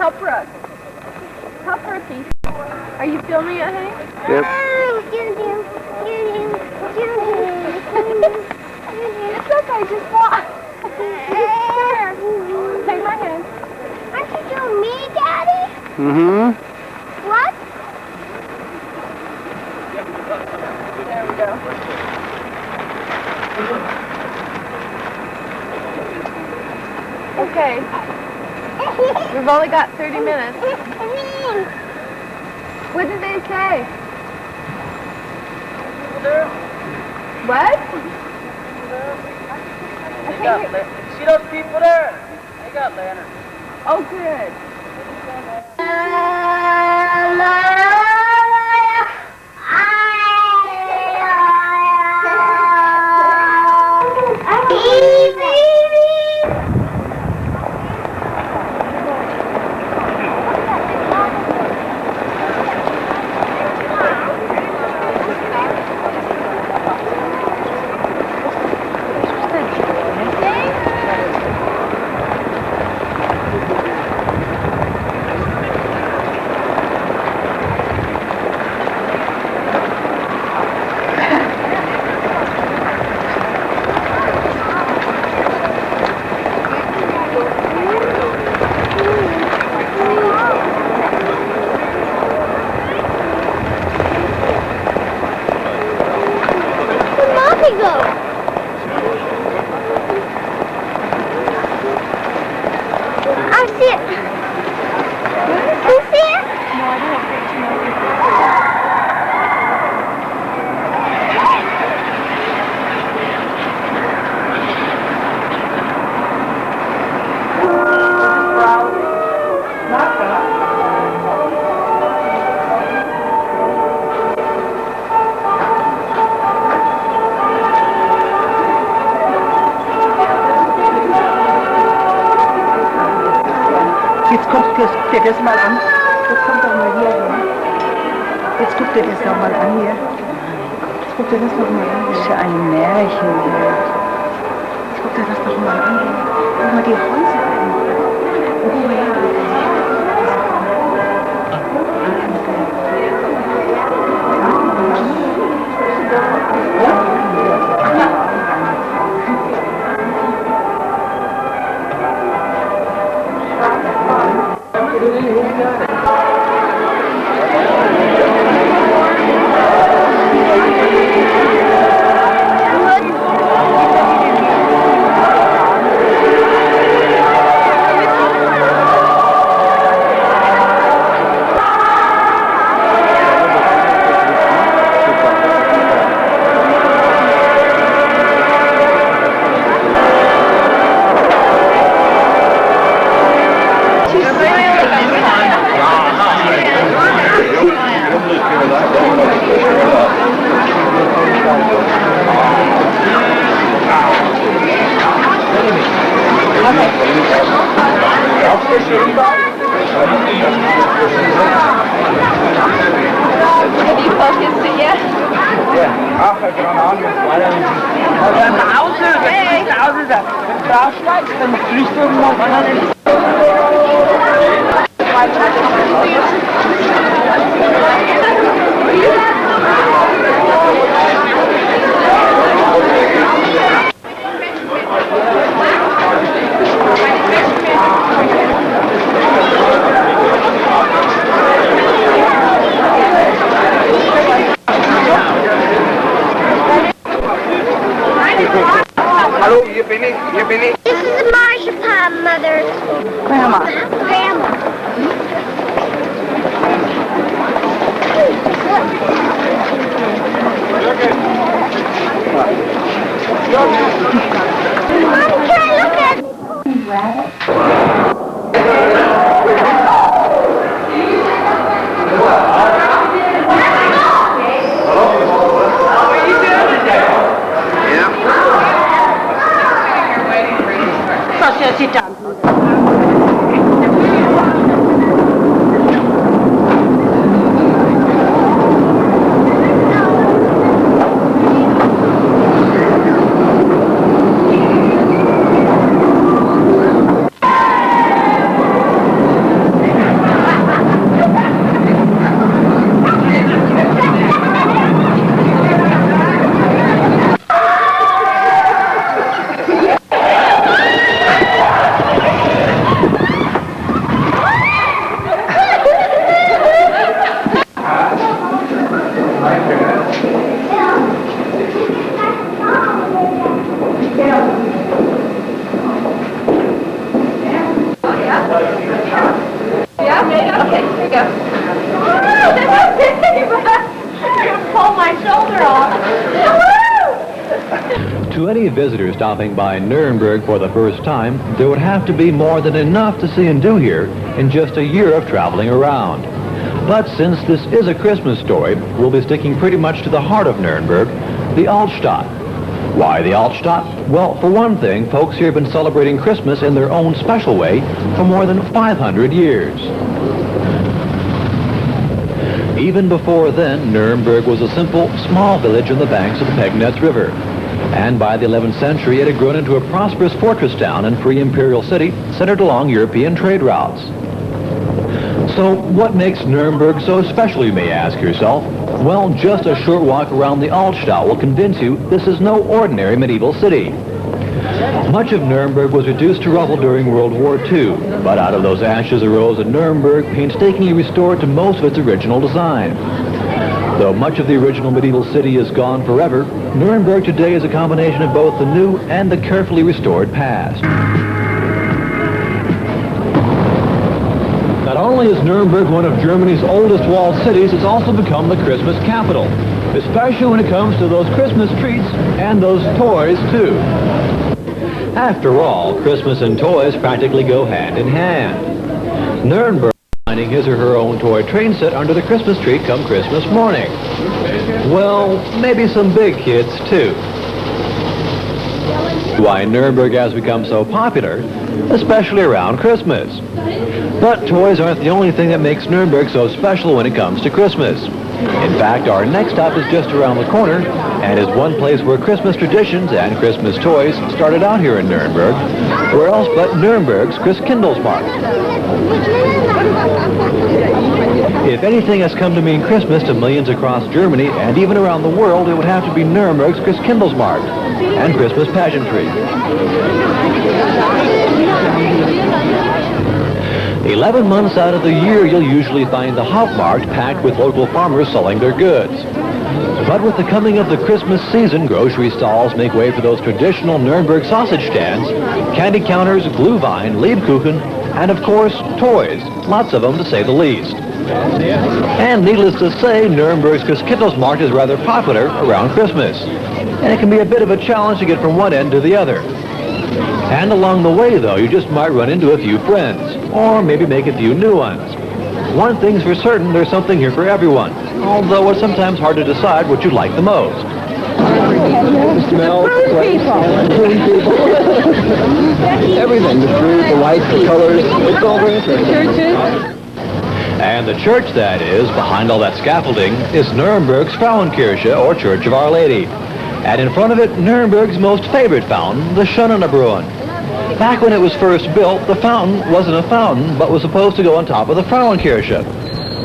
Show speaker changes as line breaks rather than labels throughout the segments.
Help Brooke. Help Brookie. Are you filming it, honey?
Yep.
It's okay, just walk. Take my hand.
Aren't you doing me, Daddy?
Mm-hmm.
What?
There we go. Okay. We've only got 30 minutes. What did they say? What?
See those people there? They got lanterns.
Oh, good.
Jetzt guck dir das mal an. Jetzt kommt doch mal hier hin. Jetzt guck dir das doch mal an hier. Jetzt guck dir das doch mal an. Das ist ja ein Märchen hier. Jetzt guck dir das doch mal an. Guck mal die Häuser an. Und guck mal her.
Have you focused it yet?
Yeah. Ach, ich kann auch nicht. Nach Hause, wenn du nach Hause da steigst, dann fliegst du irgendwann an. Hallo, hier bin ich.
This is a marzipan, Mother.
Grandma.
Grandma. Mommy, can I look at
Sit down.
Yeah? Okay, here you go. Oh, that's okay, you pull my shoulder off.
To any visitor stopping by Nuremberg for the first time, there would have to be more than enough to see and do here in just a year of traveling around. But since this is a Christmas story, we'll be sticking pretty much to the heart of Nuremberg, the Altstadt. Why the Altstadt? Well, for one thing, folks here have been celebrating Christmas in their own special way for more than 500 years. Even before then, Nuremberg was a simple, small village on the banks of the Pegnitz River. And by the 11th century, it had grown into a prosperous fortress town and free imperial city centered along European trade routes. So what makes Nuremberg so special, you may ask yourself? Well, just a short walk around the Altstadt will convince you this is no ordinary medieval city. Much of Nuremberg was reduced to rubble during World War II, but out of those ashes arose a Nuremberg painstakingly restored to most of its original design. Though much of the original medieval city is gone forever, Nuremberg today is a combination of both the new and the carefully restored past. Not only is Nuremberg one of Germany's oldest walled cities, it's also become the Christmas capital, especially when it comes to those Christmas treats and those toys, too. After all, Christmas and toys practically go hand in hand. Nuremberg finding his or her own toy train set under the Christmas tree come Christmas morning. Well, maybe some big kids, too. Why Nuremberg has become so popular, especially around Christmas. But toys aren't the only thing that makes Nuremberg so special when it comes to Christmas. In fact, our next stop is just around the corner and is one place where Christmas traditions and Christmas toys started out here in Nuremberg. Where else but Nuremberg's Christkindlesmarkt. If anything has come to mean Christmas to millions across Germany and even around the world, it would have to be Nuremberg's Christkindlesmarkt and Christmas pageantry. 11 months out of the year, you'll usually find the Hauptmarkt packed with local farmers selling their goods. But with the coming of the Christmas season, grocery stalls make way for those traditional Nuremberg sausage stands, candy counters, Glühwein, Lebkuchen, and of course, toys. Lots of them, to say the least. And needless to say, Nuremberg's Christkindlesmarkt is rather popular around Christmas. And it can be a bit of a challenge to get from one end to the other. And along the way, though, you just might run into a few friends, or maybe make a few new ones. One thing's for certain, there's something here for everyone, although it's sometimes hard to decide what you like the most.
The smell, food people. Everything, the fruit, the lights, the colors, it's all very interesting.
And the church, that is, behind all that scaffolding, is Nuremberg's Frauenkirche, or Church of Our Lady. And in front of it, Nuremberg's most favorite fountain, the Schönenbrunnen. Back when it was first built, the fountain wasn't a fountain, but was supposed to go on top of the Frauenkirche.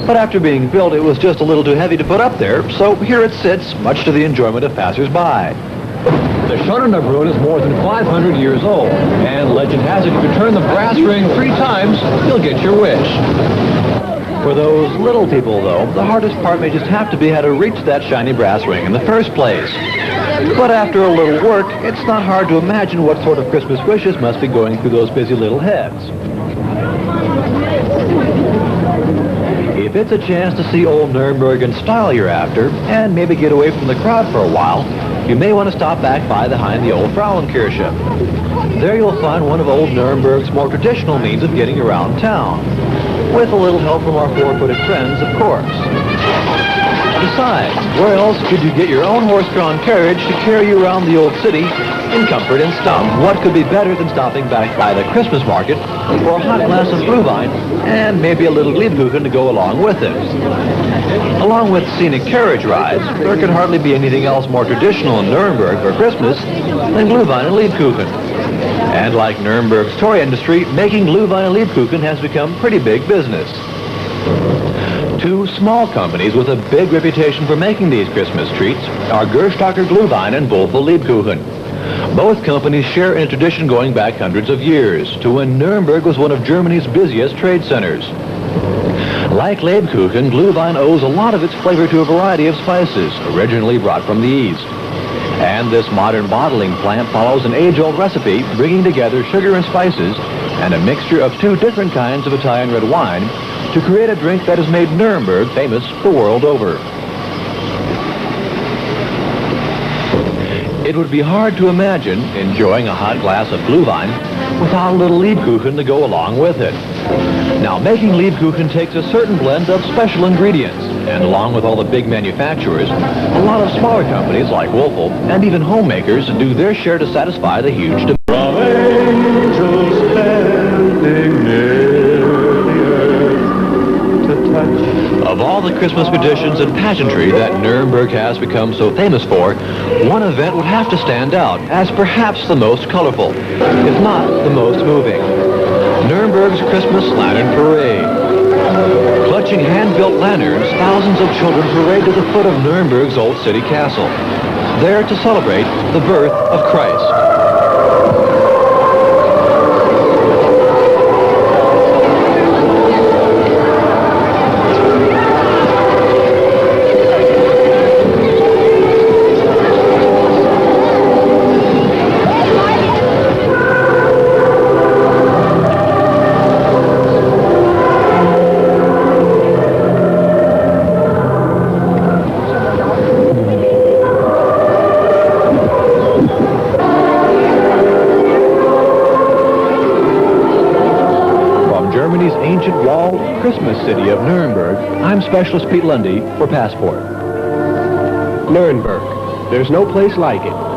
But after being built, it was just a little too heavy to put up there, so here it sits, much to the enjoyment of passers-by. The Schönenbrunnen is more than 500 years old, and legend has it if you turn the brass ring 3 times, you'll get your wish. For those little people, though, the hardest part may just have to be how to reach that shiny brass ring in the first place. But after a little work, it's not hard to imagine what sort of Christmas wishes must be going through those busy little heads. If it's a chance to see old Nuremberg in style you're after, and maybe get away from the crowd for a while, you may want to stop back behind the old Frauenkirche. There you'll find one of old Nuremberg's more traditional means of getting around town, with a little help from our 4-footed friends, of course. Besides, where else could you get your own horse-drawn carriage to carry you around the old city in comfort and style? What could be better than stopping back by the Christmas market for a hot glass of Glühwein and maybe a little Lebkuchen to go along with it? Along with scenic carriage rides, there could hardly be anything else more traditional in Nuremberg for Christmas than Glühwein and Lebkuchen. And like Nuremberg's toy industry, making Glühwein and Lebkuchen has become pretty big business. 2 small companies with a big reputation for making these Christmas treats are Gerstacker Glühwein and Wolfel Lebkuchen. Both companies share in a tradition going back hundreds of years, to when Nuremberg was one of Germany's busiest trade centers. Like Lebkuchen, Glühwein owes a lot of its flavor to a variety of spices, originally brought from the East. And this modern bottling plant follows an age-old recipe, bringing together sugar and spices and a mixture of 2 different kinds of Italian red wine to create a drink that has made Nuremberg famous the world over. It would be hard to imagine enjoying a hot glass of Glühwein without a little Lebkuchen to go along with it. Now, making Lebkuchen takes a certain blend of special ingredients, and along with all the big manufacturers, a lot of smaller companies like Woelfel and even homemakers do their share to satisfy the huge demand.
From angels standing near the earth to touch.
Of all the Christmas traditions and pageantry that Nuremberg has become so famous for, one event would have to stand out as perhaps the most colorful, if not the most moving. Nuremberg's Christmas Lantern Parade. Clutching hand-built lanterns, thousands of children parade to the foot of Nuremberg's old city castle, there to celebrate the birth of Christ. Germany's ancient walled Christmas city of Nuremberg, I'm Specialist Pete Lundy for Passport.
Nuremberg. There's no place like it.